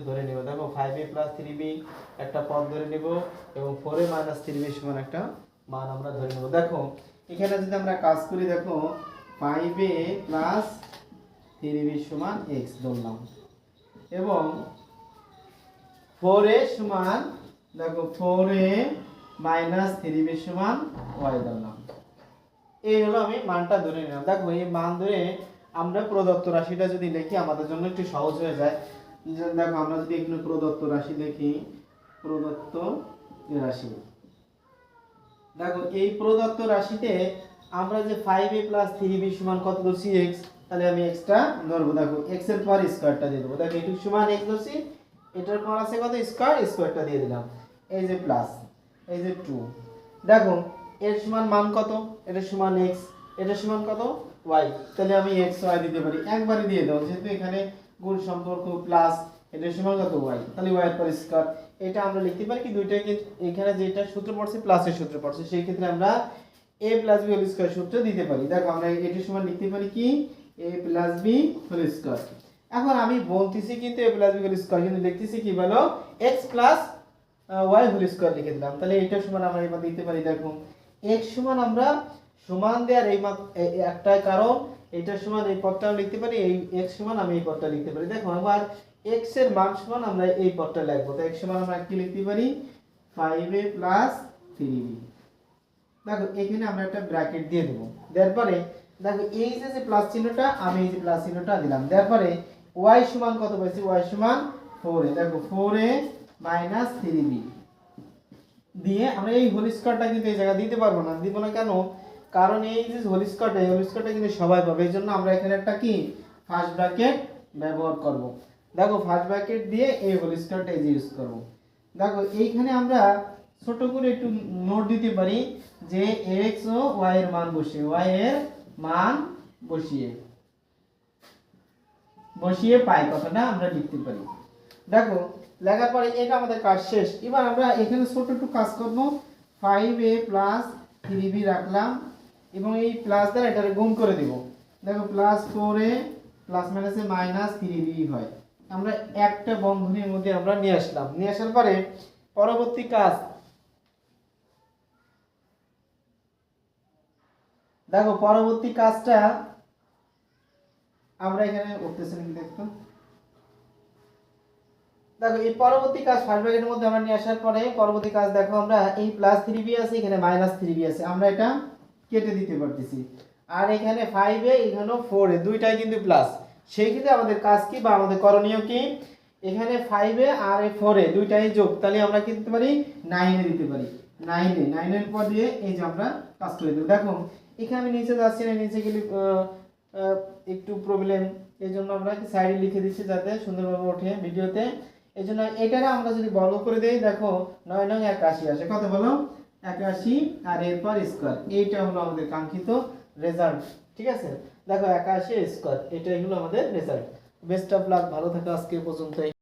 ধরে নিব। দেখো 5a প্লাস 3b একটা পদ ধরে নিব এবং 4a মাইনাস 3b সমান একটা মান আমরা ধরে নেব। দেখো এখানে যদি আমরা কাজ করি, দেখো 5a প্লাস 3b সমান x ধরলাম এবং 4a সমান, দেখো 4a মাইনাস 3b সমান y ধরলাম। এই হলো আমি মানটা ধরে নিলাম। দেখো এই মান ধরে আমরা প্রদত্ত রাশিটা যদি লিখি আমাদের জন্য একটু সহজ হয়ে যায়। দেখো আমরা যদি এখানে প্রদত্ত রাশি লিখি, প্রদত্ত রাশি, দেখো এই প্রদত্ত রাশিতে আমরা যে 5a প্লাস 3b সমান কত ধরছি x, তাহলে আমি x টা ধরবো। দেখো x এর পর স্কয়ারটা দিয়ে দেবো। দেখো এটুকু সমান x ধরছি, এটার পর আছে কত স্কয়ার, স্কয়ারটা দিয়ে দিলাম। এই যে প্লাস, এই যে 2। দেখো এর সমান মান কত, এটা সমান x, এটা সমান কত y, তাহলে আমি x y দিতে পারি, একবারই দিয়ে দাও যেহেতু এখানে গুণ সম্পর্ক প্লাস, এটা সমান কত y, তাহলে y এর পর স্কয়ার। এটা আমরা লিখতে পারি কি দুইটাকে, এখানে যেটা সূত্র পড়ছে প্লাসের সূত্র পড়ছে, সেই ক্ষেত্রে আমরা a plus b whole square সূত্র দিতে পারি। দেখো আমরা এটা সমান লিখতে পারি কি a plus b whole square. এখন আমি বলতেছি কিন্তু a plus b whole square, কিন্তু লিখতেছি কি বলো x plus y whole square লিখে দিলাম। তাহলে এটা সমান আমরা এবার দিতে পারি। দেখো x সমান আমরা সমান দেওয়ার এই একটাই কারণ, এটা সমান এই পদটা লিখতে পারি, এই x সমান আমি এই পদটা লিখতে পারি। দেখো আবার x এর মান সমান আমরা এই পদটা লিখবো, তো x সমান আমরা কি লিখতে পারি 5a প্লাস 3b। দেখো এখানে আমরা একটা ব্র্যাকেট দিয়ে দেব, দেওয়ার পরে দেখো এই যে প্লাস চিহ্নটা, আমি এই যে প্লাস চিহ্নটা দিলাম, দেওয়ার পরে y সমান কত পাইছি, y সমান 4a। দেখো 4a মাইনাস 3b দিয়ে আমরা এই হোল স্কয়ারটা কিন্তু এই জায়গা দিতে পারবো না, দিব না কেন, কারণ এই যে হোল স্কয়ারটা কিন্তু সবাই পাবে, এই জন্য আমরা এখানে একটা কি ফার্স্ট ব্র্যাকেট ব্যবহার করব। দেখো ফার্স্ট ব্র্যাকেট দিয়ে এই হোল স্কয়ারটা ইউজ করব। দেখো এইখানে আমরা ছোট করে একটু নোট দিতে পারি যে x ও y এর মান বসিয়ে, y এর মান বসিয়ে পাই কথাটা আমরা লিখতে পারি। দেখো লেখার পরে এটা আমাদের কাজ শেষ। এবার আমরা এখানে ছোট একটু কাজ করব, 5a প্লাস 3b রাখলাম এবং এই প্লাস দ্বারা এটারে গুণ করে দিব। দেখো প্লাস 4a প্লাস মাইনাসে মাইনাস 3b হয়, আমরা একটা বন্ধনীর মধ্যে আমরা নিয়ে আসলাম। নিয়ে আসার পরে পরবর্তী কাজ, দেখো পরবর্তী কাজটা আমরা এখানে উঠতেছি নাকি দেখো। দেখো এই পরবর্তী কাজ ফার্স্ট ব্র্যাকেটের মধ্যে আমরা নিয়ে আসার পরে পরবর্তী কাজ দেখো আমরা এই প্লাস 3b আছে, এখানে মাইনাস 3b আছে, আমরা এটা কেটে দিতে পারতেছি। আর এখানে 5a এখানেও 4a দুইটাই কিন্তু প্লাস, সেই ক্ষেত্রে আমাদের কাজ কি বা আমাদের করণীয় কি, এখানে 5a আর 4a দুইটাই যোগ, তাহলে আমরা কি দিতে পারি 9a দিতে পারি। 9 এর পর দিয়ে এই যে আমরা কাজ করে দেব। দেখো এখানে আমি নিচে যাচ্ছি না, নিচে গেলে একটু প্রবলেম, এই জন্য আমরা কি সাইডে লিখে দিচ্ছি যাতে সুন্দরভাবে ওঠে ভিডিওতে। এই জন্য এটারে আমরা যদি বর্গ করে দেই, দেখো 9 9 81 আসে, কত বলো 81, আর এরপর স্কয়ার, এইটা হলো আমাদের কাঙ্ক্ষিত রেজাল্ট। ঠিক আছে, দেখো 81 স্কয়ার, এটাই হলো আমাদের রেজাল্ট। বেস্ট অফ লাক, ভালো থাকো আজকে পর্যন্তই।